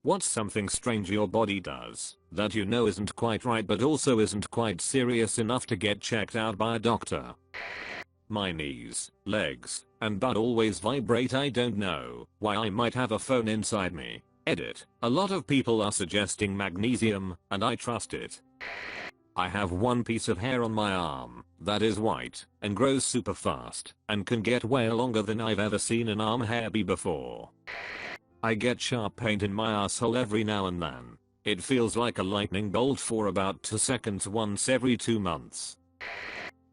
What's something strange your body does that you know isn't quite right but also isn't quite serious enough to get checked out by a doctor? My knees, legs, and butt always vibrate. I don't know why. I might have a phone inside me. Edit. A lot of people are suggesting magnesium, and I trust it. I have one piece of hair on my arm that is white and grows super fast and can get way longer than I've ever seen an arm hair be before. I get sharp pain in my asshole every now and then. It feels like a lightning bolt for about 2 seconds once every 2 months.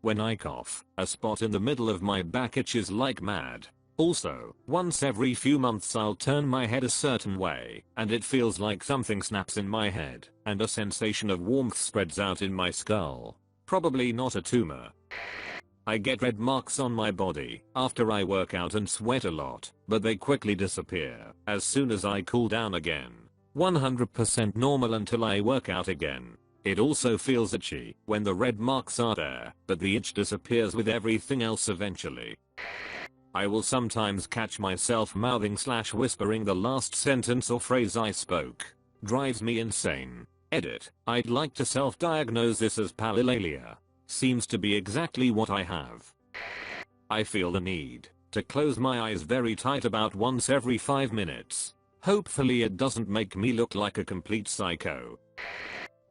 When I cough, a spot in the middle of my back itches like mad. Also, once every few months I'll turn my head a certain way, and it feels like something snaps in my head, and a sensation of warmth spreads out in my skull. Probably not a tumor. I get red marks on my body after I work out and sweat a lot, but they quickly disappear as soon as I cool down again. 100% normal until I work out again. It also feels itchy when the red marks are there, but the itch disappears with everything else eventually. I will sometimes catch myself mouthing / whispering the last sentence or phrase I spoke. Drives me insane. Edit. I'd like to self-diagnose this as palilalia. Seems to be exactly what I have. I feel the need to close my eyes very tight about once every 5 minutes. Hopefully it doesn't make me look like a complete psycho.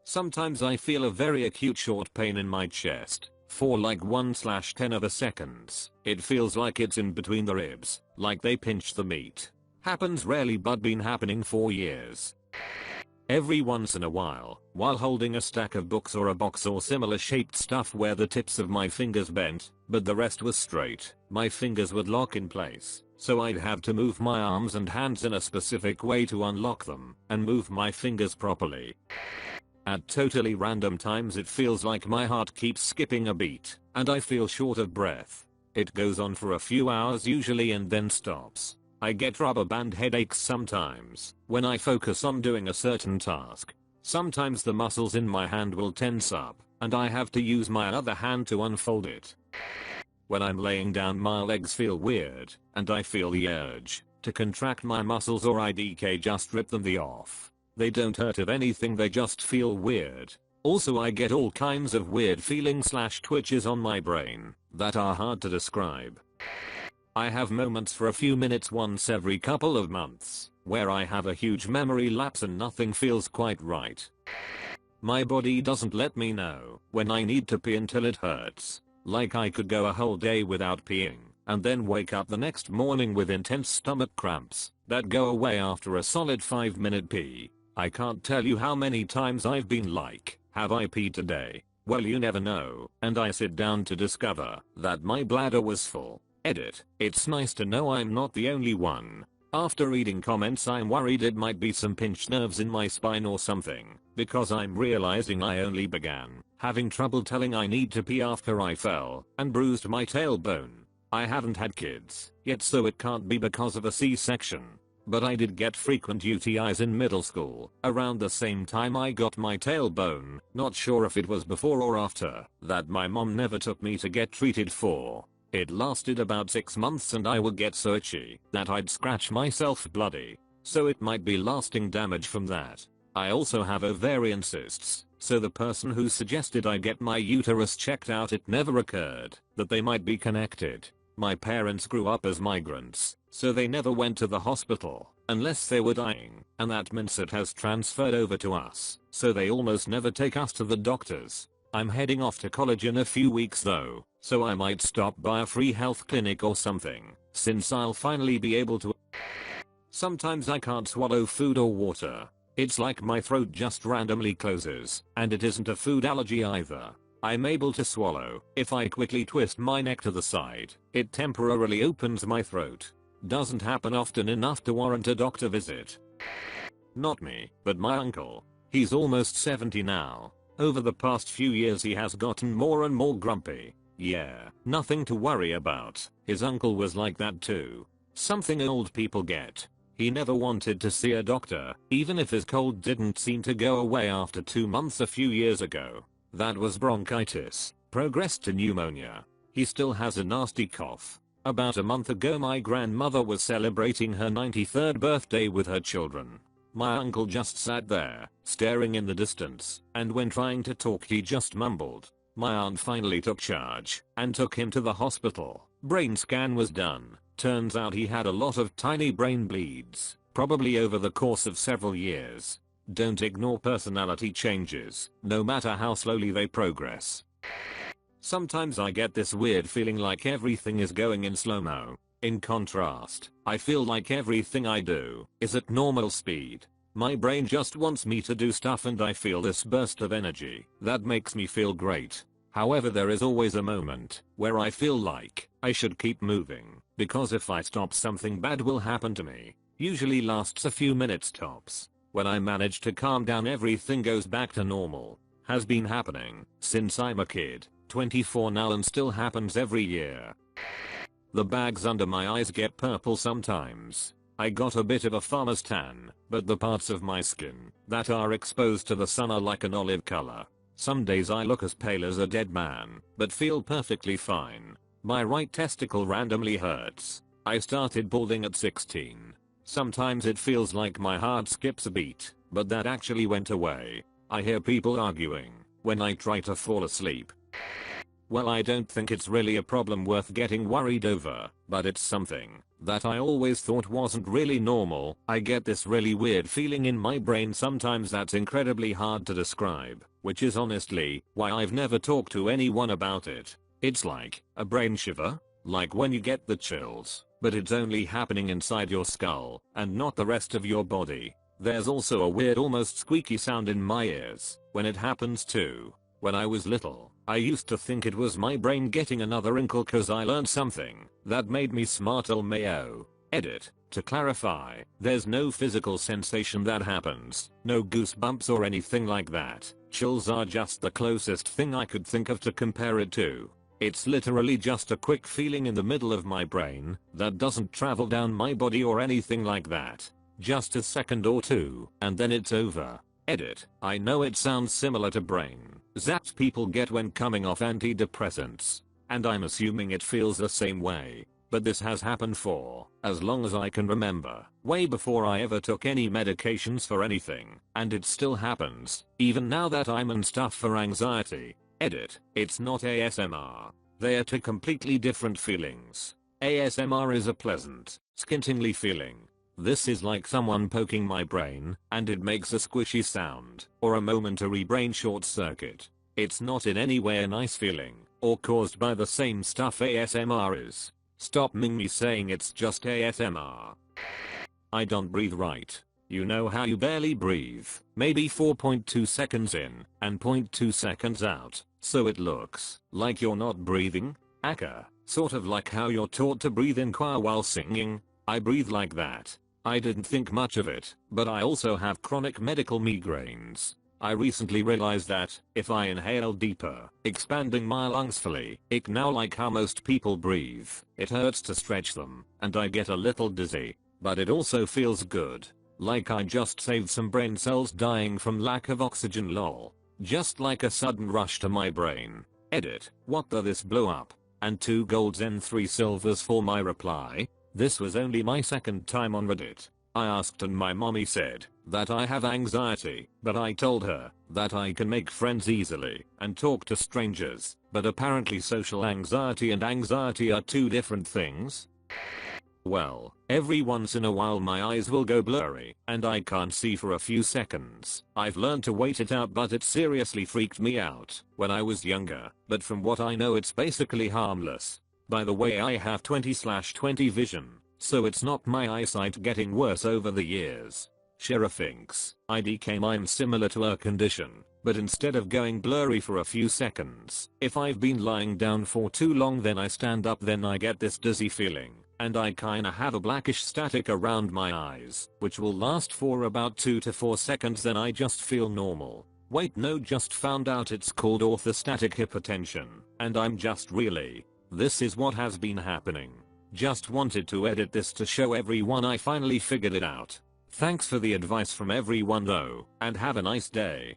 Sometimes I feel a very acute short pain in my chest for like 1/10 of a seconds. It feels like it's in between the ribs, like they pinch the meat. Happens rarely but been happening for years. Every once in a while holding a stack of books or a box or similar shaped stuff where the tips of my fingers bent, but the rest was straight, my fingers would lock in place, so I'd have to move my arms and hands in a specific way to unlock them and move my fingers properly. At totally random times it feels like my heart keeps skipping a beat, and I feel short of breath. It goes on for a few hours usually and then stops. I get rubber band headaches sometimes when I focus on doing a certain task. Sometimes the muscles in my hand will tense up, and I have to use my other hand to unfold it. When I'm laying down my legs feel weird, and I feel the urge to contract my muscles or IDK just rip them off. They don't hurt of anything, they just feel weird. Also I get all kinds of weird feelings / twitches on my brain that are hard to describe. I have moments for a few minutes once every couple of months where I have a huge memory lapse and nothing feels quite right. My body doesn't let me know when I need to pee until it hurts. Like I could go a whole day without peeing and then wake up the next morning with intense stomach cramps that go away after a solid 5-minute pee. I can't tell you how many times I've been like, have I peed today? Well, you never know, and I sit down to discover that my bladder was full. Edit. It's nice to know I'm not the only one. After reading comments I'm worried it might be some pinched nerves in my spine or something, because I'm realizing I only began having trouble telling I need to pee after I fell and bruised my tailbone. I haven't had kids yet, so it can't be because of a C-section. But I did get frequent UTIs in middle school, around the same time I got my tailbone. Not sure if it was before or after that. My mom never took me to get treated for. It lasted about 6 months and I would get so itchy that I'd scratch myself bloody. So it might be lasting damage from that. I also have ovarian cysts, so the person who suggested I get my uterus checked out, it never occurred that they might be connected. My parents grew up as migrants, so they never went to the hospital unless they were dying, and that means it has transferred over to us, so they almost never take us to the doctors. I'm heading off to college in a few weeks though, so I might stop by a free health clinic or something, since I'll finally be able to. Sometimes I can't swallow food or water. It's like my throat just randomly closes, and it isn't a food allergy either. I'm able to swallow if I quickly twist my neck to the side. It temporarily opens my throat. Doesn't happen often enough to warrant a doctor visit. Not me, but my uncle. He's almost 70 now. Over the past few years he has gotten more and more grumpy. Yeah, nothing to worry about. His uncle was like that too. Something old people get. He never wanted to see a doctor, even if his cold didn't seem to go away after 2 months a few years ago. That was bronchitis, progressed to pneumonia. He still has a nasty cough. About a month ago my grandmother was celebrating her 93rd birthday with her children. My uncle just sat there, staring in the distance, and when trying to talk he just mumbled. My aunt finally took charge and took him to the hospital. Brain scan was done. Turns out he had a lot of tiny brain bleeds, probably over the course of several years. Don't ignore personality changes, no matter how slowly they progress. Sometimes I get this weird feeling like everything is going in slow-mo. In contrast, I feel like everything I do is at normal speed. My brain just wants me to do stuff and I feel this burst of energy that makes me feel great. However, there is always a moment where I feel like I should keep moving, because if I stop something bad will happen to me. Usually lasts a few minutes tops. When I manage to calm down everything goes back to normal. Has been happening since I'm a kid, 24 now, and still happens every year. The bags under my eyes get purple sometimes. I got a bit of a farmer's tan, but the parts of my skin that are exposed to the sun are like an olive color. Some days I look as pale as a dead man, but feel perfectly fine. My right testicle randomly hurts. I started balding at 16. Sometimes it feels like my heart skips a beat, but that actually went away. I hear people arguing when I try to fall asleep. Well, I don't think it's really a problem worth getting worried over, but it's something that I always thought wasn't really normal. I get this really weird feeling in my brain sometimes that's incredibly hard to describe, which is honestly why I've never talked to anyone about it. It's like a brain shiver, like when you get the chills, but it's only happening inside your skull and not the rest of your body. There's also a weird almost squeaky sound in my ears when it happens too. When I was little, I used to think it was my brain getting another wrinkle cause I learned something that made me smart. LMAO. Edit. To clarify, there's no physical sensation that happens, no goosebumps or anything like that. Chills are just the closest thing I could think of to compare it to. It's literally just a quick feeling in the middle of my brain that doesn't travel down my body or anything like that. Just a second or two, and then it's over. Edit. I know it sounds similar to brain zaps people get when coming off antidepressants, and I'm assuming it feels the same way, but this has happened for as long as I can remember, way before I ever took any medications for anything, and it still happens, even now that I'm on stuff for anxiety. Edit. It's not ASMR. They are two completely different feelings. ASMR is a pleasant, skin-tingly feeling. This is like someone poking my brain, and it makes a squishy sound, or a momentary brain short circuit. It's not in any way a nice feeling, or caused by the same stuff ASMR is. Stop me saying it's just ASMR. I don't breathe right. You know how you barely breathe, maybe 4.2 seconds in, and 0.2 seconds out, so it looks like you're not breathing? Aka, sort of like how you're taught to breathe in choir while singing. I breathe like that. I didn't think much of it, but I also have chronic medical migraines. I recently realized that, if I inhale deeper, expanding my lungs fully, now like how most people breathe, it hurts to stretch them, and I get a little dizzy. But it also feels good. Like I just saved some brain cells dying from lack of oxygen lol. Just like a sudden rush to my brain. Edit. What the this blew up. And 2 golds and 3 silvers for my reply. This was only my second time on Reddit. I asked and my mommy said that I have anxiety, but I told her that I can make friends easily and talk to strangers, but apparently social anxiety and anxiety are 2 different things. Well, every once in a while my eyes will go blurry and I can't see for a few seconds. I've learned to wait it out, but it seriously freaked me out when I was younger, but from what I know it's basically harmless. By the way, I have 20/20 vision, so it's not my eyesight getting worse over the years. Shara thinks IDK mine's similar to her condition, but instead of going blurry for a few seconds, if I've been lying down for too long then I stand up, then I get this dizzy feeling, and I kinda have a blackish static around my eyes, which will last for about 2 to 4 seconds, then I just feel normal. Wait, no, just found out it's called orthostatic hypotension, and I'm just really. This is what has been happening. Just wanted to edit this to show everyone I finally figured it out. Thanks for the advice from everyone though, and have a nice day.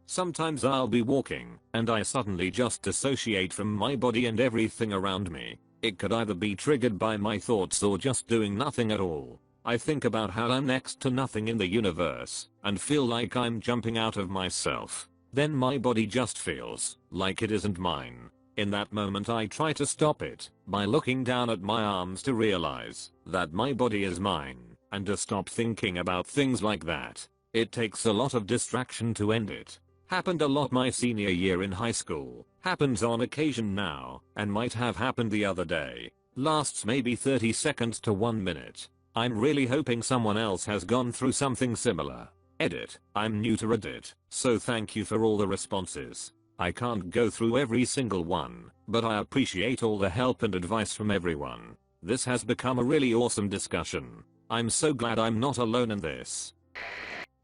Sometimes I'll be walking, and I suddenly just dissociate from my body and everything around me. It could either be triggered by my thoughts or just doing nothing at all. I think about how I'm next to nothing in the universe and feel like I'm jumping out of myself. Then my body just feels like it isn't mine. In that moment I try to stop it by looking down at my arms to realize that my body is mine and to stop thinking about things like that. It takes a lot of distraction to end it. Happened a lot my senior year in high school, happens on occasion now, and might have happened the other day. Lasts maybe 30 seconds to 1 minute. I'm really hoping someone else has gone through something similar. Edit. I'm new to Reddit, so thank you for all the responses. I can't go through every single one, but I appreciate all the help and advice from everyone. This has become a really awesome discussion. I'm so glad I'm not alone in this.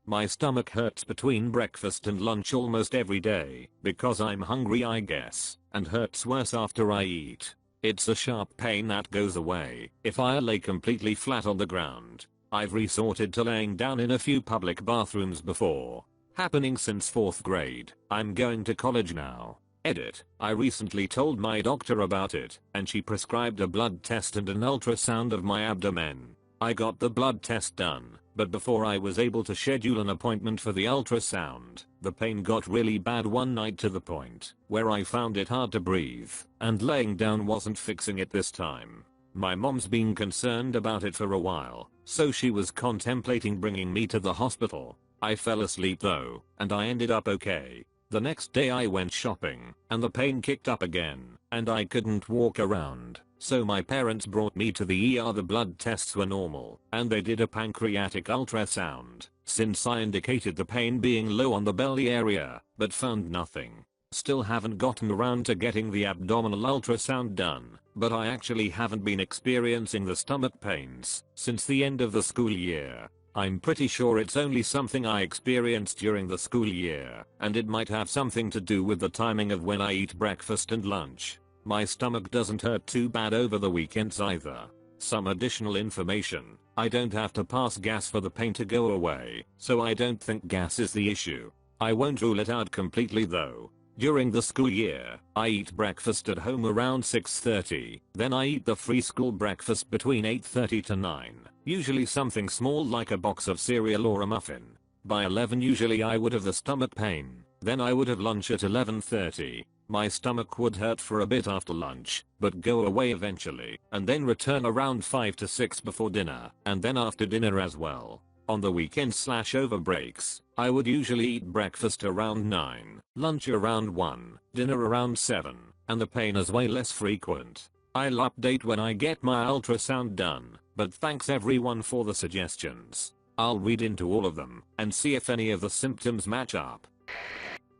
My stomach hurts between breakfast and lunch almost every day because I'm hungry I guess, and hurts worse after I eat. It's a sharp pain that goes away if I lay completely flat on the ground. I've resorted to laying down in a few public bathrooms before. Happening since 4th grade. I'm going to college now. Edit. I recently told my doctor about it and she prescribed a blood test and an ultrasound of my abdomen. I got the blood test done, but before I was able to schedule an appointment for the ultrasound, the pain got really bad one night to the point where I found it hard to breathe, and laying down wasn't fixing it this time. My mom's been concerned about it for a while, so she was contemplating bringing me to the hospital. I fell asleep though, and I ended up okay. The next day I went shopping, and the pain kicked up again, and I couldn't walk around. So my parents brought me to the ER. The blood tests were normal, and they did a pancreatic ultrasound, since I indicated the pain being low on the belly area, but found nothing. Still haven't gotten around to getting the abdominal ultrasound done, but I actually haven't been experiencing the stomach pains since the end of the school year. I'm pretty sure it's only something I experienced during the school year, and it might have something to do with the timing of when I eat breakfast and lunch. My stomach doesn't hurt too bad over the weekends either. Some additional information. I don't have to pass gas for the pain to go away, so I don't think gas is the issue. I won't rule it out completely though. During the school year, I eat breakfast at home around 6:30, then I eat the free school breakfast between 8:30 to 9, usually something small like a box of cereal or a muffin. By 11 usually I would have the stomach pain, then I would have lunch at 11:30. My stomach would hurt for a bit after lunch, but go away eventually, and then return around 5 to 6 before dinner, and then after dinner as well. On the weekends/over breaks, I would usually eat breakfast around 9, lunch around 1, dinner around 7, and the pain is way less frequent. I'll update when I get my ultrasound done, but thanks everyone for the suggestions. I'll read into all of them and see if any of the symptoms match up.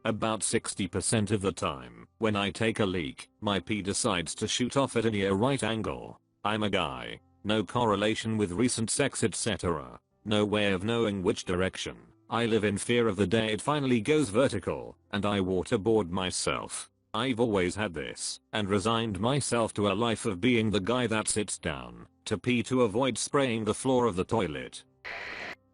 About 60% of the time, when I take a leak, my pee decides to shoot off at a near right angle. I'm a guy. No correlation with recent sex etc. No way of knowing which direction. I live in fear of the day it finally goes vertical, and I waterboard myself. I've always had this, and resigned myself to a life of being the guy that sits down to pee to avoid spraying the floor of the toilet.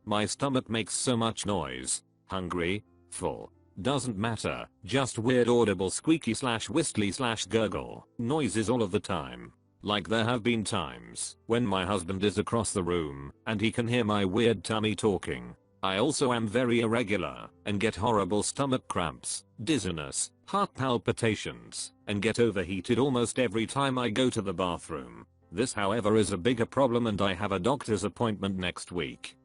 My stomach makes so much noise. Hungry, full. Doesn't matter, just weird audible squeaky/whistly/gurgle noises all of the time. Like there have been times when my husband is across the room and he can hear my weird tummy talking. I also am very irregular and get horrible stomach cramps, dizziness, heart palpitations, and get overheated almost every time I go to the bathroom. This however is a bigger problem and I have a doctor's appointment next week.